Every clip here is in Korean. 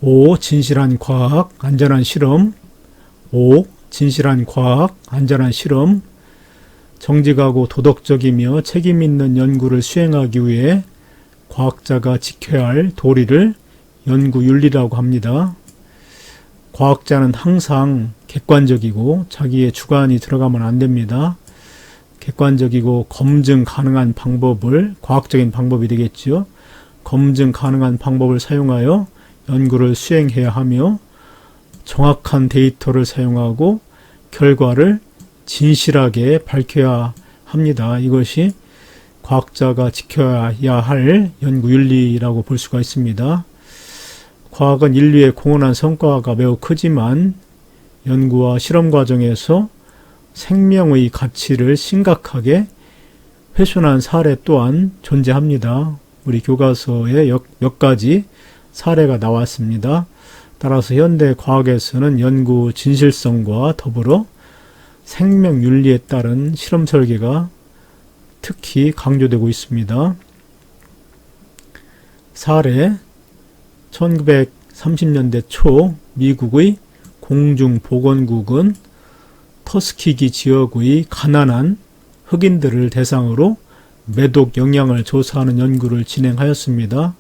5. 진실한 과학, 안전한 실험. 5. 진실한 과학, 안전한 실험. 정직하고 도덕적이며 책임있는 연구를 수행하기 위해 과학자가 지켜야 할 도리를 연구윤리라고 합니다. 과학자는 항상 객관적이고 자기의 주관이 들어가면 안 됩니다. 객관적이고 검증 가능한 방법을, 과학적인 방법이 되겠죠. 검증 가능한 방법을 사용하여 연구를 수행해야 하며 정확한 데이터를 사용하고 결과를 진실하게 밝혀야 합니다. 이것이 과학자가 지켜야 할 연구윤리라고 볼 수가 있습니다. 과학은 인류에 공헌한 성과가 매우 크지만 연구와 실험 과정에서 생명의 가치를 심각하게 훼손한 사례 또한 존재합니다. 우리 교과서에 몇 가지 사례가 나왔습니다. 따라서 현대 과학에서는 연구 진실성과 더불어 생명윤리에 따른 실험 설계가 특히 강조되고 있습니다. 사례: 1930년대 초 미국의 공중보건국은 터스키기 지역의 가난한 흑인들을 대상으로 매독 영양을 조사하는 연구를 진행하였습니다.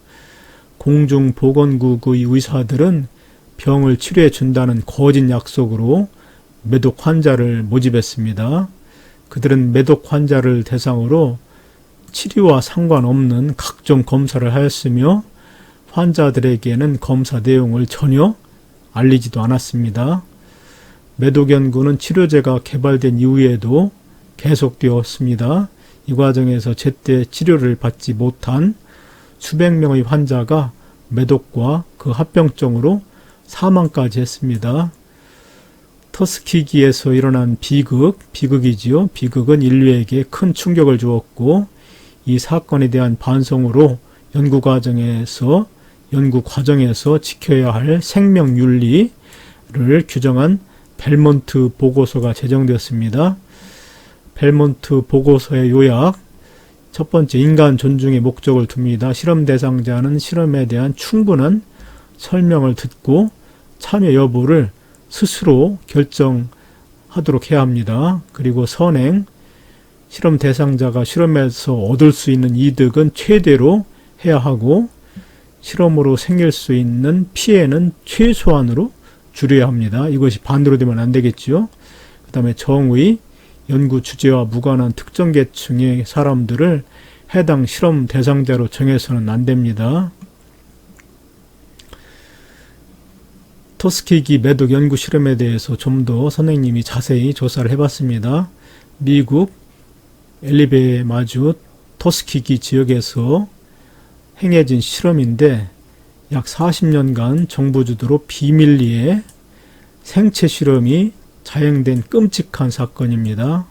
공중보건국의 의사들은 병을 치료해 준다는 거짓 약속으로 매독 환자를 모집했습니다. 그들은 매독 환자를 대상으로 치료와 상관없는 각종 검사를 하였으며 환자들에게는 검사 내용을 전혀 알리지도 않았습니다. 매독 연구는 치료제가 개발된 이후에도 계속되었습니다. 이 과정에서 제때 치료를 받지 못한 수백 명의 환자가 매독과 그 합병증으로 사망까지 했습니다. 터스키기에서 일어난 비극이지요. 비극은 인류에게 큰 충격을 주었고 이 사건에 대한 반성으로 연구 과정에서 지켜야 할 생명윤리를 규정한 벨몬트 보고서가 제정되었습니다. 벨몬트 보고서의 요약: 첫 번째, 인간 존중의 목적을 둡니다. 실험 대상자는 실험에 대한 충분한 설명을 듣고 참여 여부를 스스로 결정하도록 해야 합니다. 그리고 선행: 실험 대상자가 실험에서 얻을 수 있는 이득은 최대로 해야 하고 실험으로 생길 수 있는 피해는 최소한으로 줄여야 합니다. 이것이 반대로 되면 안 되겠죠. 그 다음에 정의: 연구 주제와 무관한 특정 계층의 사람들을 해당 실험 대상자로 정해서는 안 됩니다. 터스키기 매독 연구 실험에 대해서 좀 더 선생님이 자세히 조사를 해봤습니다. 미국 엘리베마주 터스키기 지역에서 행해진 실험인데 약 40년간 정부 주도로 비밀리에 생체 실험이 자행된 끔찍한 사건입니다.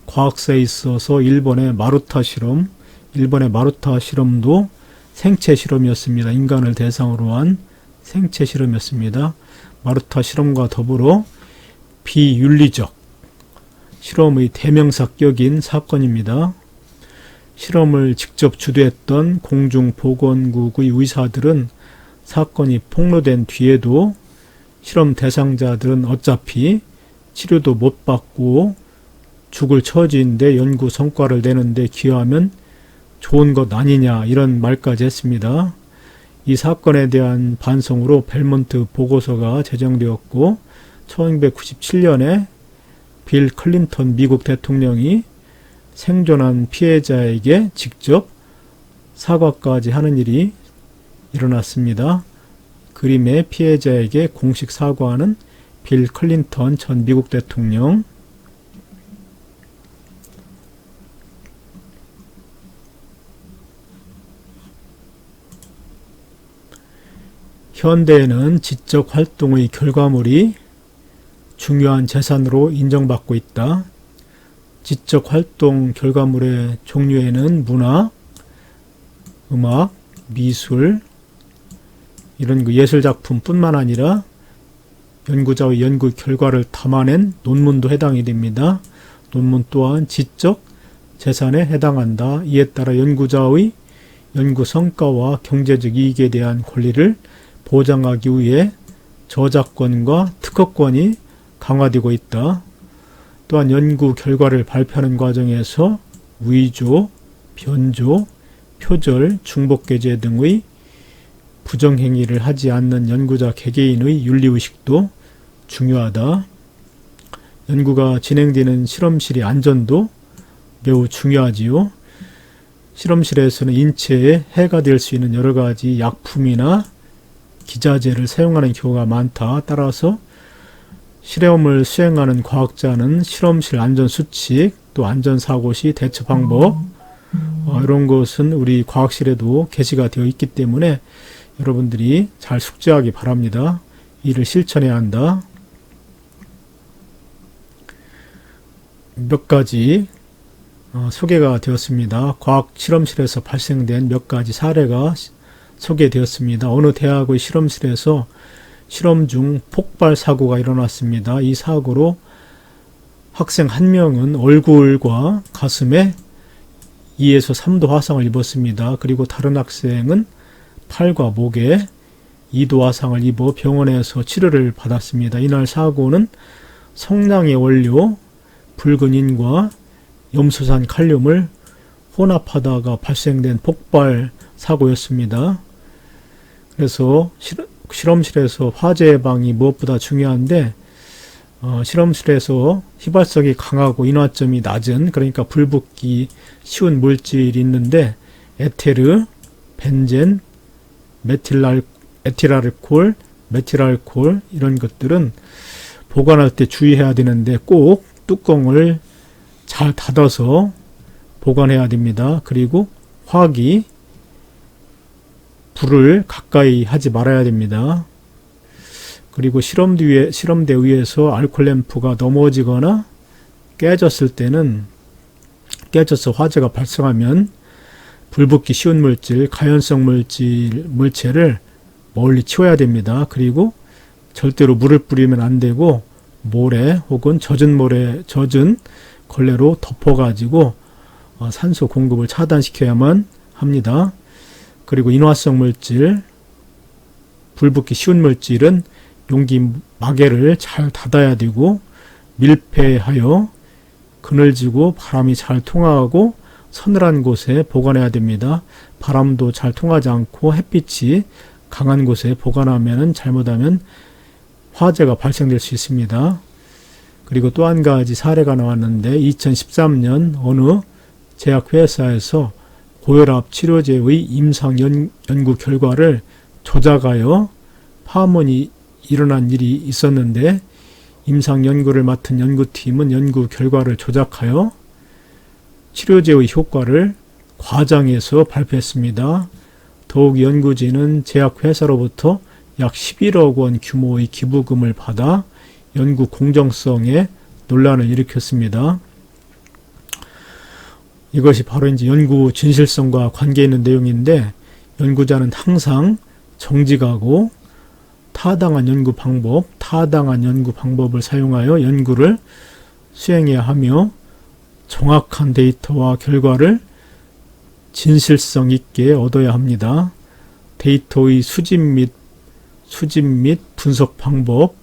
과학사에 있어서 일본의 마루타 실험도 생체 실험이었습니다. 인간을 대상으로 한 생체 실험이었습니다. 마루타 실험과 더불어 비윤리적 실험의 대명사격인 사건입니다. 실험을 직접 주도했던 공중보건국의 의사들은 사건이 폭로된 뒤에도 실험 대상자들은 어차피 치료도 못 받고 죽을 처지인데 연구 성과를 내는데 기여하면 좋은 것 아니냐, 이런 말까지 했습니다. 이 사건에 대한 반성으로 벨몬트 보고서가 제정되었고 1997년에 빌 클린턴 미국 대통령이 생존한 피해자에게 직접 사과까지 하는 일이 일어났습니다. 그림의 피해자에게 공식 사과하는 빌 클린턴 전 미국 대통령. 현대에는 지적 활동의 결과물이 중요한 재산으로 인정받고 있다. 지적 활동 결과물의 종류에는 문화, 음악, 미술, 이런 예술작품뿐만 아니라 연구자의 연구 결과를 담아낸 논문도 해당이 됩니다. 논문 또한 지적 재산에 해당한다. 이에 따라 연구자의 연구 성과와 경제적 이익에 대한 권리를 보장하기 위해 저작권과 특허권이 강화되고 있다. 또한 연구 결과를 발표하는 과정에서 위조, 변조, 표절, 중복게재 등의 부정행위를 하지 않는 연구자 개개인의 윤리의식도 중요하다. 연구가 진행되는 실험실의 안전도 매우 중요하지요. 실험실에서는 인체에 해가 될 수 있는 여러 가지 약품이나 기자재를 사용하는 경우가 많다. 따라서 실험을 수행하는 과학자는 실험실 안전수칙, 또 안전사고 시 대처 방법, 이런 것은 우리 과학실에도 게시가 되어 있기 때문에 여러분들이 잘 숙지하기 바랍니다. 이를 실천해야 한다. 몇 가지 소개가 되었습니다. 과학 실험실에서 발생된 몇 가지 사례가 소개되었습니다. 어느 대학의 실험실에서 실험 중 폭발 사고가 일어났습니다. 이 사고로 학생 한 명은 얼굴과 가슴에 2에서 3도 화상을 입었습니다. 그리고 다른 학생은 팔과 목에 2도 화상을 입어 병원에서 치료를 받았습니다. 이날 사고는 성냥의 원료 붉은 인과 염소산 칼륨을 혼합하다가 발생된 폭발 사고였습니다. 그래서 실험실에서 화재 예방이 무엇보다 중요한데 실험실에서 휘발성이 강하고 인화점이 낮은, 그러니까 불붙기 쉬운 물질이 있는데 에테르, 벤젠, 에틸알콜, 메틸알콜 이런 것들은 보관할 때 주의해야 되는데 꼭 뚜껑을 잘 닫아서 보관해야 됩니다. 그리고 화기, 불을 가까이 하지 말아야 됩니다. 그리고 실험대 위에서 알콜 램프가 넘어지거나 깨졌을 때는, 깨져서 화재가 발생하면 불붙기 쉬운 물질, 가연성 물체를 멀리 치워야 됩니다. 그리고 절대로 물을 뿌리면 안 되고 모래 혹은 젖은 걸레로 덮어가지고 산소 공급을 차단시켜야만 합니다. 그리고 인화성 물질, 불붙기 쉬운 물질은 용기 마개를 잘 닫아야 되고 밀폐하여 그늘지고 바람이 잘 통하고 서늘한 곳에 보관해야 됩니다. 바람도 잘 통하지 않고 햇빛이 강한 곳에 보관하면 잘못하면 화재가 발생될 수 있습니다. 그리고 또 한 가지 사례가 나왔는데 2013년 어느 제약회사에서 고혈압 치료제의 임상 연구 결과를 조작하여 파문이 일어난 일이 있었는데 임상 연구를 맡은 연구팀은 연구 결과를 조작하여 치료제의 효과를 과장해서 발표했습니다. 더욱 연구진은 제약회사로부터 약 11억 원 규모의 기부금을 받아 연구 공정성에 논란을 일으켰습니다. 이것이 바로 이제 연구 진실성과 관계 있는 내용인데 연구자는 항상 정직하고 타당한 연구 방법을 사용하여 연구를 수행해야 하며 정확한 데이터와 결과를 진실성 있게 얻어야 합니다. 데이터의 수집 및 분석 방법,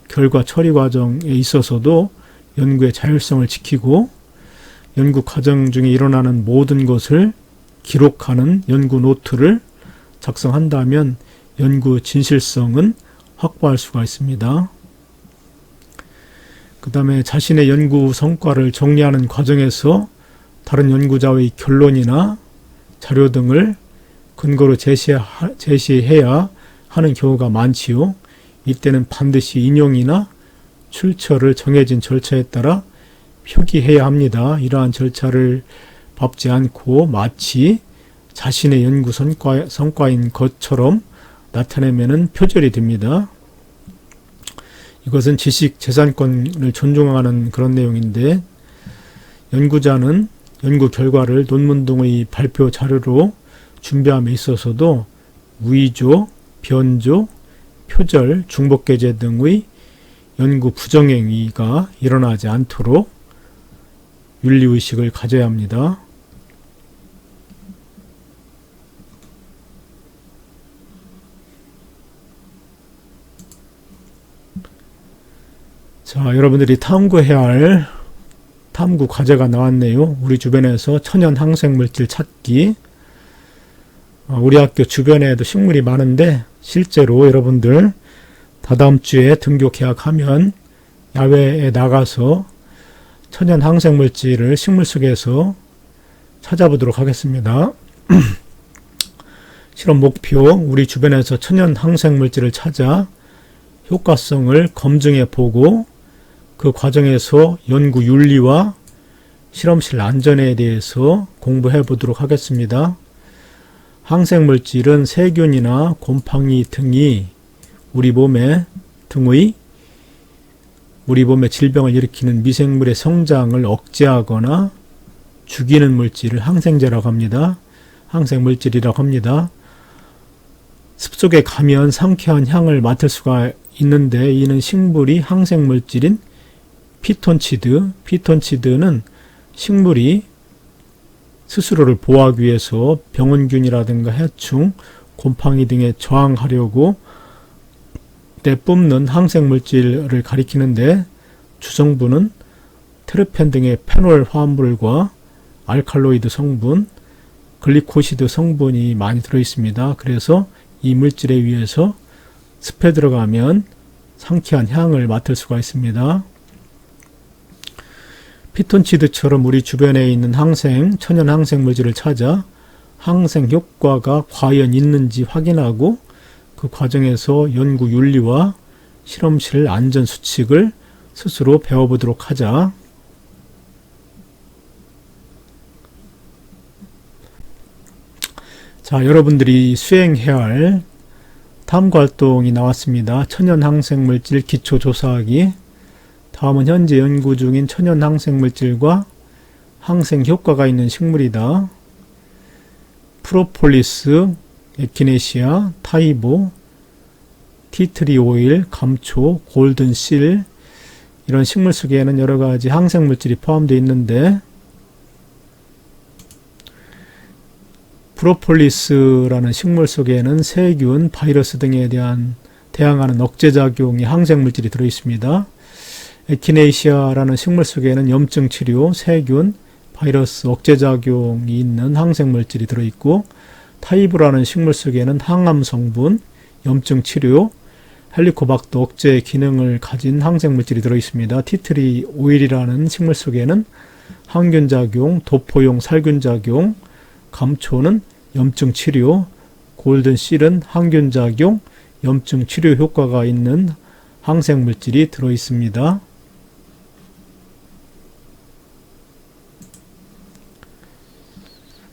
결과 처리 과정에 있어서도 연구의 자율성을 지키고 연구 과정 중에 일어나는 모든 것을 기록하는 연구 노트를 작성한다면 연구 진실성은 확보할 수가 있습니다. 그 다음에 자신의 연구 성과를 정리하는 과정에서 다른 연구자의 결론이나 자료 등을 근거로 제시해야 하는 경우가 많지요. 이때는 반드시 인용이나 출처를 정해진 절차에 따라 표기해야 합니다. 이러한 절차를 밟지 않고 마치 자신의 연구 성과인 것처럼 나타내면 표절이 됩니다. 이것은 지식 재산권을 존중하는 그런 내용인데 연구자는 연구 결과를 논문 등의 발표 자료로 준비함에 있어서도 위조, 변조, 표절, 중복게재 등의 연구 부정행위가 일어나지 않도록 윤리의식을 가져야 합니다. 자, 여러분들이 탐구해야 할 탐구 과제가 나왔네요. 우리 주변에서 천연 항생물질 찾기. 우리 학교 주변에도 식물이 많은데 실제로 여러분들 다다음 주에 등교 개학하면 야외에 나가서 천연 항생물질을 식물 속에서 찾아보도록 하겠습니다. 실험 목표, 우리 주변에서 천연 항생물질을 찾아 효과성을 검증해 보고 그 과정에서 연구 윤리와 실험실 안전에 대해서 공부해 보도록 하겠습니다. 항생물질은 세균이나 곰팡이 등의 우리 몸의 질병을 일으키는 미생물의 성장을 억제하거나 죽이는 물질을 항생제라고 합니다. 항생물질이라고 합니다. 습속에 가면 상쾌한 향을 맡을 수가 있는데 이는 식물이 항생물질인 피톤치드는 식물이 스스로를 보호하기 위해서 병원균이라든가 해충, 곰팡이 등에 저항하려고 내뿜는 항생물질을 가리키는데 주성분은 테르펜 등의 페놀 화합물과 알칼로이드 성분, 글리코시드 성분이 많이 들어있습니다. 그래서 이 물질에 의해서 습에 들어가면 상쾌한 향을 맡을 수가 있습니다. 피톤치드처럼 우리 주변에 있는 천연 항생물질을 찾아 항생 효과가 과연 있는지 확인하고 그 과정에서 연구 윤리와 실험실 안전 수칙을 스스로 배워보도록 하자. 자, 여러분들이 수행해야 할 탐구활동이 나왔습니다. 천연 항생물질 기초조사하기. 다음은 현재 연구 중인 천연 항생물질과 항생 효과가 있는 식물이다. 프로폴리스, 에키네시아, 타이보, 티트리 오일, 감초, 골든실 이런 식물 속에는 여러 가지 항생물질이 포함되어 있는데 프로폴리스라는 식물 속에는 세균, 바이러스 등에 대항하는 억제작용의 항생물질이 들어있습니다. 에키네이시아라는 식물 속에는 염증 치료, 세균, 바이러스 억제작용이 있는 항생물질이 들어있고 타이브라는 식물 속에는 항암 성분, 염증 치료, 헬리코박터 억제 기능을 가진 항생물질이 들어있습니다. 티트리 오일이라는 식물 속에는 항균작용, 도포용 살균작용, 감초는 염증 치료, 골든실은 항균작용, 염증 치료 효과가 있는 항생물질이 들어있습니다.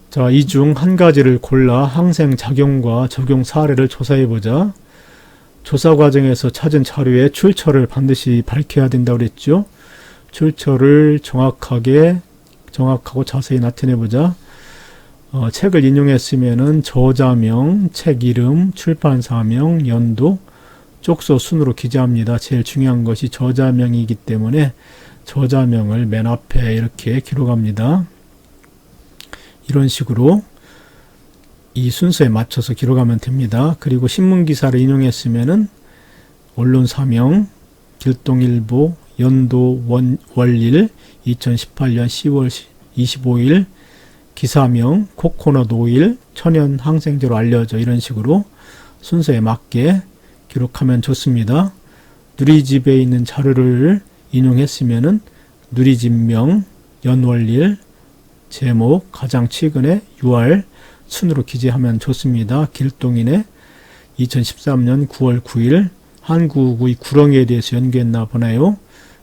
자, 이 중 한 가지를 골라 항생 작용과 적용 사례를 조사해보자. 조사 과정에서 찾은 자료의 출처를 반드시 밝혀야 된다고 그랬죠. 출처를 정확하고 자세히 나타내보자. 책을 인용했으면은 저자명, 책 이름, 출판사명, 연도, 쪽서 순으로 기재합니다. 제일 중요한 것이 저자명이기 때문에 저자명을 맨 앞에 이렇게 기록합니다. 이런 식으로 이 순서에 맞춰서 기록하면 됩니다. 그리고 신문기사를 인용했으면은 언론사명, 길동일보, 연도 월일 2018년 10월 25일 기사명, 코코넛 오일, 천연 항생제로 알려져 이런 식으로 순서에 맞게 기록하면 좋습니다. 누리집에 있는 자료를 인용했으면은 누리집명, 연월일, 제목, 가장 최근에 UR 순으로 기재하면 좋습니다. 길동인의 2013년 9월 9일 한국의 구렁이에 대해서 연구했나 보네요.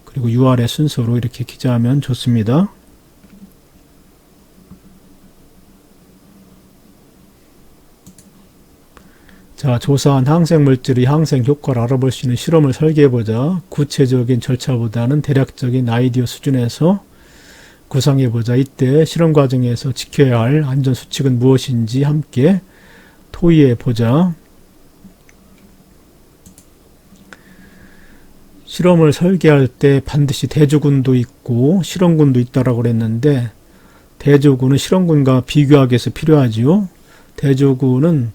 그리고 UR의 순서로 이렇게 기재하면 좋습니다. 자, 조사한 항생물질의 항생 효과를 알아볼 수 있는 실험을 설계해보자. 구체적인 절차보다는 대략적인 아이디어 수준에서 구상해보자. 이때 실험 과정에서 지켜야 할 안전수칙은 무엇인지 함께 토의해보자. 실험을 설계할 때 반드시 대조군도 있고 실험군도 있다라고 그랬는데 대조군은 실험군과 비교하기 위해서 필요하지요. 대조군은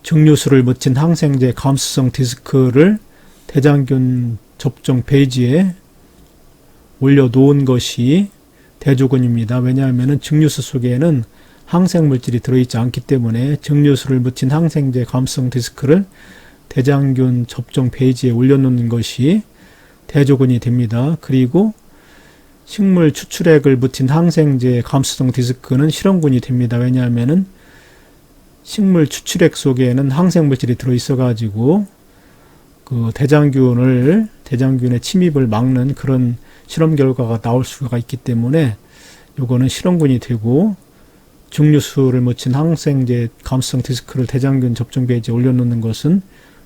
증류수를 묻힌 항생제 감수성 디스크를 대장균 접종 페이지에 올려놓은 것이 대조군입니다. 왜냐하면 증류수 속에는 항생물질이 들어있지 않기 때문에 증류수를 묻힌 항생제 감수성 디스크를 대장균 접종 페이지에 올려놓는 것이 대조군이 됩니다. 그리고 식물 추출액을 묻힌 항생제 감수성 디스크는 실험군이 됩니다. 왜냐하면 식물 추출액 속에는 항생물질이 들어있어 가지고 그 대장균의 침입을 막는 그런 실험 결과가 나올 수가 있기 때문에 요거는 실험군이 되고, 증류수를 묻힌 항생제 감수성 디스크를 대장균 접종 페이지에 올려놓는 것은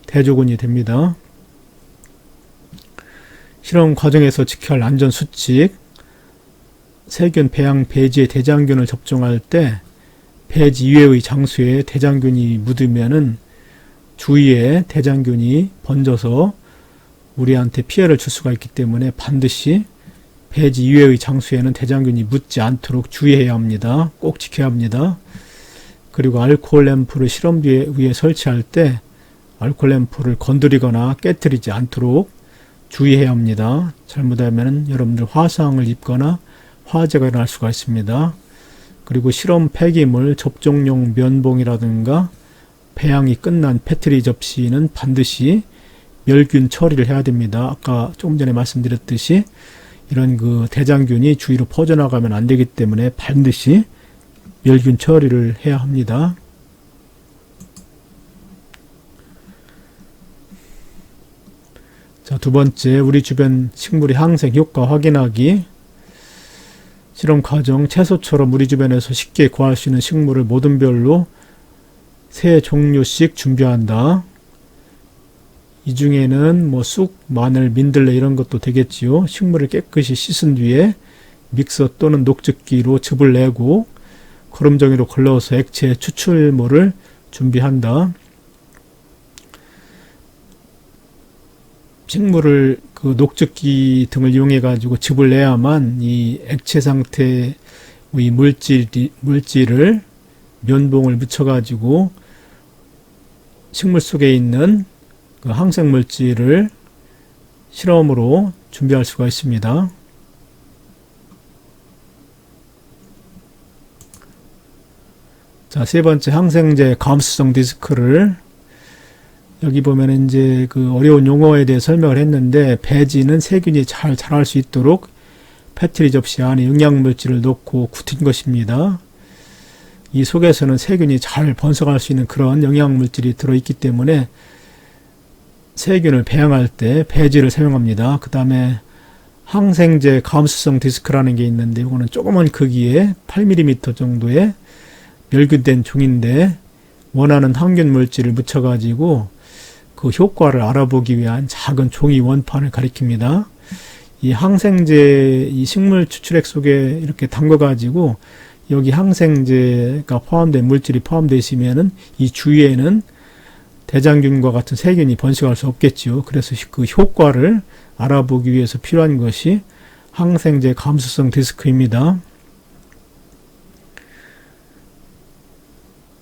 대조군이 됩니다. 실험 과정에서 지켜야 할 안전 수칙. 세균 배양 배지에 대장균을 접종할 때 배지 이외의 장소에 대장균이 묻으면은 주위에 대장균이 번져서 우리한테 피해를 줄 수가 있기 때문에 반드시 배지 이외의 장소에는 대장균이 묻지 않도록 주의해야 합니다. 꼭 지켜야 합니다. 그리고 알코올 램프를 실험 위에 설치할 때 알코올 램프를 건드리거나 깨뜨리지 않도록 주의해야 합니다. 잘못하면 여러분들 화상을 입거나 화재가 일어날 수가 있습니다. 그리고 실험 폐기물, 접종용 면봉이라든가 배양이 끝난 패트리 접시는 반드시 멸균 처리를 해야 됩니다. 아까 조금 전에 말씀드렸듯이 이런 그 대장균이 주위로 퍼져나가면 안 되기 때문에 반드시 멸균 처리를 해야 합니다. 자, 두 번째, 우리 주변 식물의 항생 효과 확인하기. 실험 과정, 채소처럼 우리 주변에서 쉽게 구할 수 있는 식물을 모든 별로 3종류씩 준비한다. 이 중에는 뭐 쑥, 마늘, 민들레 이런 것도 되겠지요. 식물을 깨끗이 씻은 뒤에 믹서 또는 녹즙기로 즙을 내고 거름종이로 걸러서 액체 추출물을 준비한다. 식물을 그 녹즙기 등을 이용해 가지고 즙을 내야만 이 액체 상태의 물질을 면봉을 묻혀 가지고 식물 속에 있는 그 항생 물질을 실험으로 준비할 수가 있습니다. 자, 세 번째, 항생제 감수성 디스크를, 여기 보면 이제 그 어려운 용어에 대해 설명을 했는데, 배지는 세균이 잘 자랄 수 있도록 패트리 접시 안에 영양물질을 넣고 굳힌 것입니다. 이 속에서는 세균이 잘 번성할 수 있는 그런 영양물질이 들어있기 때문에 세균을 배양할 때 배지를 사용합니다. 그 다음에 항생제 감수성 디스크라는 게 있는데, 이거는 조그만 크기의 8mm 정도의 멸균된 종인데 원하는 항균 물질을 묻혀가지고 그 효과를 알아보기 위한 작은 종이 원판을 가리킵니다. 이 항생제, 이 식물 추출액 속에 이렇게 담가가지고 여기 항생제가 포함된 물질이 포함되어 있으면은 이 주위에는 대장균과 같은 세균이 번식할 수 없겠지요. 그래서 그 효과를 알아보기 위해서 필요한 것이 항생제 감수성 디스크입니다.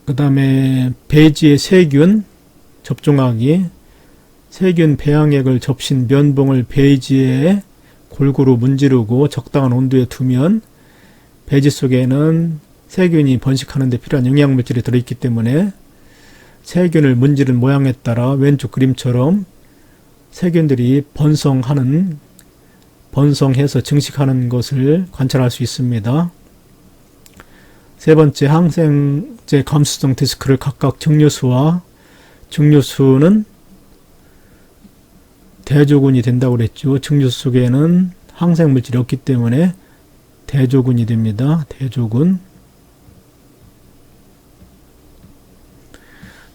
그 다음에 배지의 세균 접종하기. 세균 배양액을 접신 면봉을 배지에 골고루 문지르고 적당한 온도에 두면 배지 속에는 세균이 번식하는 데 필요한 영양물질이 들어있기 때문에 세균을 문지른 모양에 따라 왼쪽 그림처럼 세균들이 번성해서 증식하는 것을 관찰할 수 있습니다. 세 번째, 항생제 감수성 디스크를 각각 증류수와 증류수는 대조군이 된다고 그랬죠. 증류수 속에는 항생물질이 없기 때문에 대조군이 됩니다. 대조군.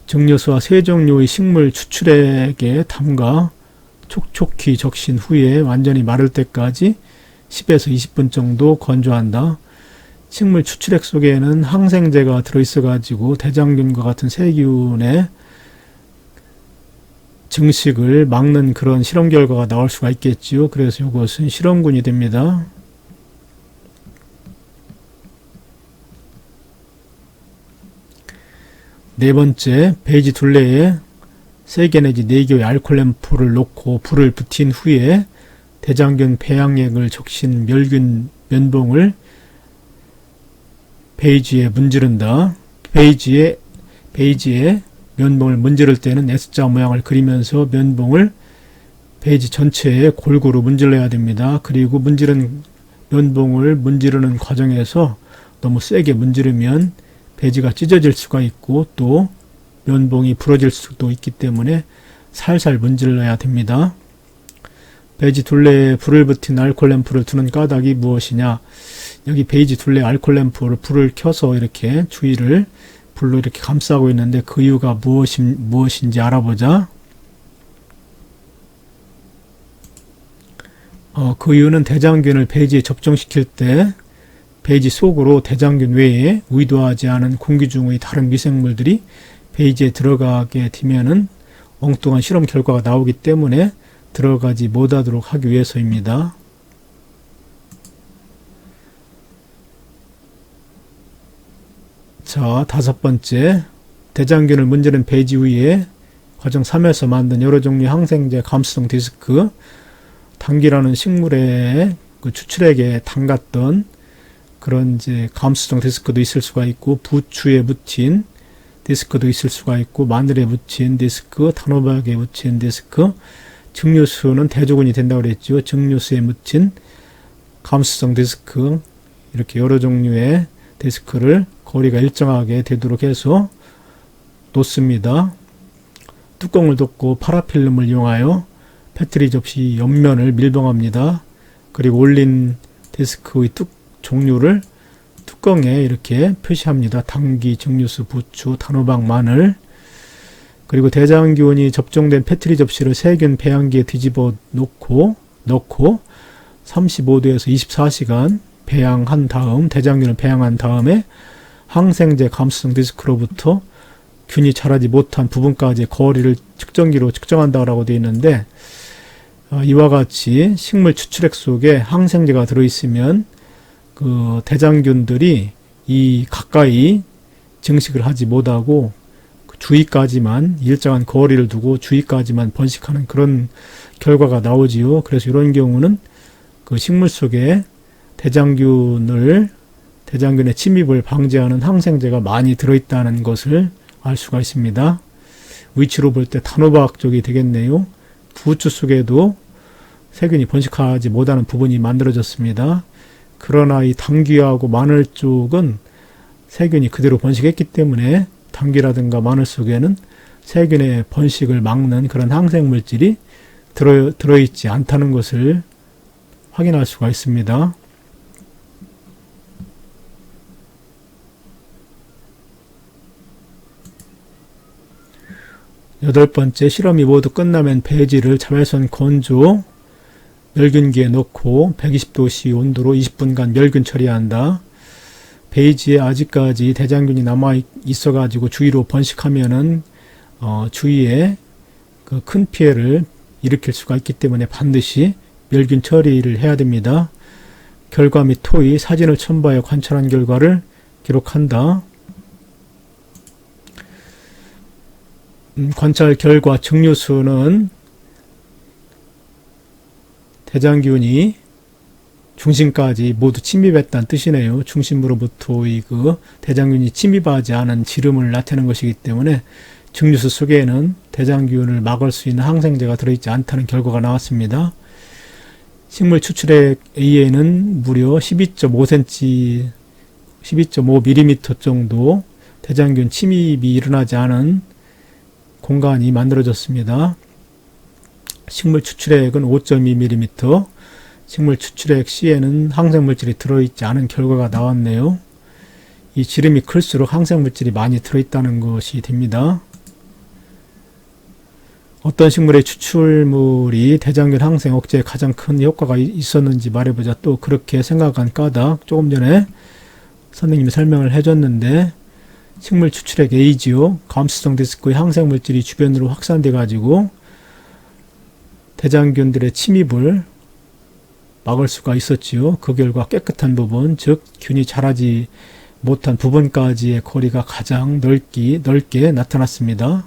증류수와 세 종류의 식물 추출액에 담가 촉촉히 적신 후에 완전히 마를 때까지 10에서 20분 정도 건조한다. 식물 추출액 속에는 항생제가 들어있어 가지고 대장균과 같은 세균의 증식을 막는 그런 실험 결과가 나올 수가 있겠지요. 그래서 이것은 실험군이 됩니다. 네 번째, 배지 둘레에 3개 내지 4개의 알코올 램프를 놓고 불을 붙인 후에 대장균 배양액을 적신 멸균 면봉을 베이지에 문지른다. 베이지에 면봉을 문지를 때는 S자 모양을 그리면서 면봉을 베이지 전체에 골고루 문질러야 됩니다. 그리고 면봉을 문지르는 과정에서 너무 세게 문지르면 베이지가 찢어질 수가 있고 또 면봉이 부러질 수도 있기 때문에 살살 문질러야 됩니다. 베이지 둘레에 불을 붙인 알코올 램프를 두는 까닭이 무엇이냐? 여기 베이지 둘레 알코올 램프를 불을 켜서 이렇게 주위를 불로 이렇게 감싸고 있는데 그 이유가 무엇인지 알아보자. 그 이유는 대장균을 베이지에 접종시킬 때 베이지 속으로 대장균 외에 의도하지 않은 공기 중의 다른 미생물들이 베이지에 들어가게 되면은 엉뚱한 실험 결과가 나오기 때문에 들어가지 못하도록 하기 위해서입니다. 자, 5번째, 대장균을 문지른 베이지 위에 과정 3에서 만든 여러 종류의 항생제 감수성 디스크, 당귀라는 식물의 그 추출액에 담갔던 그런 이제 감수성 디스크도 있을 수가 있고, 부추에 묻힌 디스크도 있을 수가 있고, 마늘에 묻힌 디스크, 단호박에 묻힌 디스크, 증류수는 대조군이 된다고 그랬죠. 증류수에 묻힌 감수성 디스크, 이렇게 여러 종류의 디스크를 거리가 일정하게 되도록 해서 놓습니다. 뚜껑을 덮고 파라필름을 이용하여 패트리 접시 옆면을 밀봉합니다. 그리고 올린 디스크의 종류를 뚜껑에 이렇게 표시합니다. 당귀, 증류수, 부추, 단호박, 마늘. 그리고 대장균이 접종된 패트리 접시를 세균 배양기에 뒤집어 넣고 35도에서 24시간 배양한 다음, 대장균을 배양한 다음에 항생제 감수성 디스크로부터 균이 자라지 못한 부분까지의 거리를 측정기로 측정한다고 되어 있는데, 이와 같이 식물 추출액 속에 항생제가 들어있으면 그 대장균들이 이 가까이 증식을 하지 못하고 주위까지만 일정한 거리를 두고 주위까지만 번식하는 그런 결과가 나오지요. 그래서 이런 경우는 그 식물 속에 대장균의 침입을 방지하는 항생제가 많이 들어있다는 것을 알 수가 있습니다. 위치로 볼 때 단호박 쪽이 되겠네요. 부추 속에도 세균이 번식하지 못하는 부분이 만들어졌습니다. 그러나 이 당귀하고 마늘 쪽은 세균이 그대로 번식했기 때문에 당귀라든가 마늘 속에는 세균의 번식을 막는 그런 항생물질이 들어있지 않다는 것을 확인할 수가 있습니다. 8번째, 실험이 모두 끝나면 베이지를 자외선 건조 멸균기에 넣고 120도씨 온도로 20분간 멸균 처리한다. 베이지에 아직까지 대장균이 남아 있어 가지고 주위로 번식하면은 주위에 그 큰 피해를 일으킬 수가 있기 때문에 반드시 멸균 처리를 해야 됩니다. 결과 및 토의, 사진을 첨부하여 관찰한 결과를 기록한다. 관찰 결과 증류수는 대장균이 중심까지 모두 침입했다는 뜻이네요. 중심으로부터의 그 대장균이 침입하지 않은 지름을 나타내는 것이기 때문에 증류수 속에는 대장균을 막을 수 있는 항생제가 들어있지 않다는 결과가 나왔습니다. 식물 추출액 A에는 무려 12.5mm 정도 대장균 침입이 일어나지 않은 공간이 만들어졌습니다. 식물 추출액은 5.2mm, 식물 추출액 C에는 항생물질이 들어있지 않은 결과가 나왔네요. 이 지름이 클수록 항생물질이 많이 들어있다는 것이 됩니다. 어떤 식물의 추출물이 대장균 항생 억제에 가장 큰 효과가 있었는지 말해보자. 또 그렇게 생각한 까닭, 조금 전에 선생님이 설명을 해줬는데, 식물 추출액 A지요. 감수성 디스크의 항생물질이 주변으로 확산돼 가지고 대장균들의 침입을 막을 수가 있었지요. 그 결과 깨끗한 부분, 즉 균이 자라지 못한 부분까지의 거리가 가장 넓게 나타났습니다.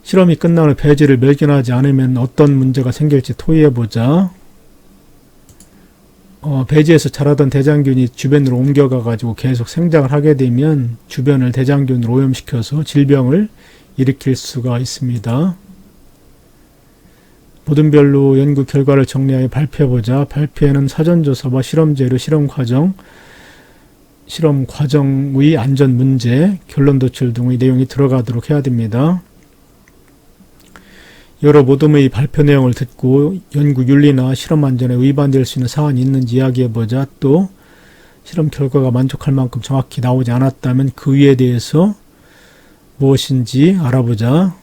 실험이 끝난 후 배지를 멸균하지 않으면 어떤 문제가 생길지 토의해보자. 배지에서 자라던 대장균이 주변으로 옮겨가 가지고 계속 생장을 하게 되면 주변을 대장균으로 오염시켜서 질병을 일으킬 수가 있습니다. 모든별로 연구 결과를 정리하여 발표해보자. 발표에는 사전조사와 실험재료, 실험 과정의 안전 문제, 결론 도출 등의 내용이 들어가도록 해야 됩니다. 여러 모둠의 발표 내용을 듣고 연구 윤리나 실험 안전에 위반될 수 있는 사안이 있는지 이야기해보자. 또 실험 결과가 만족할 만큼 정확히 나오지 않았다면 그 위에 대해서 무엇인지 알아보자.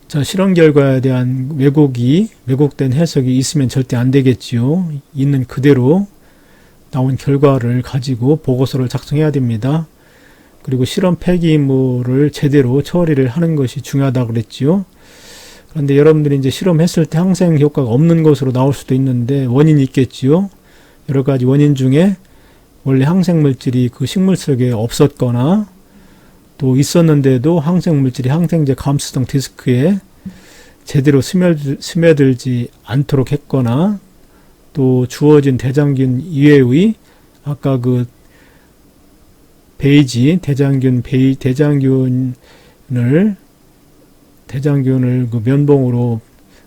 자, 실험 결과에 대한 왜곡된 해석이 있으면 절대 안 되겠지요. 있는 그대로 나온 결과를 가지고 보고서를 작성해야 됩니다. 그리고 실험 폐기물을 제대로 처리를 하는 것이 중요하다고 그랬지요. 그런데 여러분들이 이제 실험했을 때 항생 효과가 없는 것으로 나올 수도 있는데 원인이 있겠지요. 여러 가지 원인 중에 원래 항생물질이 그 식물 속에 없었거나 또 있었는데도 항생물질이 항생제 감수성 디스크에 제대로 스며들지 않도록 했거나 또 주어진 대장균 이외의 아까 그 대장균을 그 면봉으로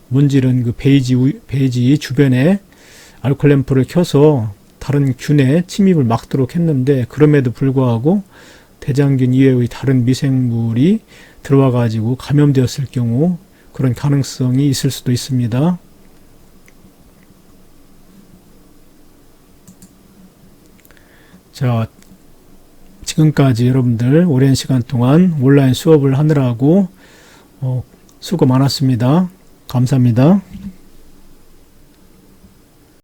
문지른 그 베이지 주변에 알코올 램프를 켜서 다른 균의 침입을 막도록 했는데 그럼에도 불구하고 대장균 이외의 다른 미생물이 들어와 가지고 감염되었을 경우 그런 가능성이 있을 수도 있습니다. 자, 지금까지 여러분들 오랜 시간 동안 온라인 수업을 하느라고 수고 많았습니다. 감사합니다.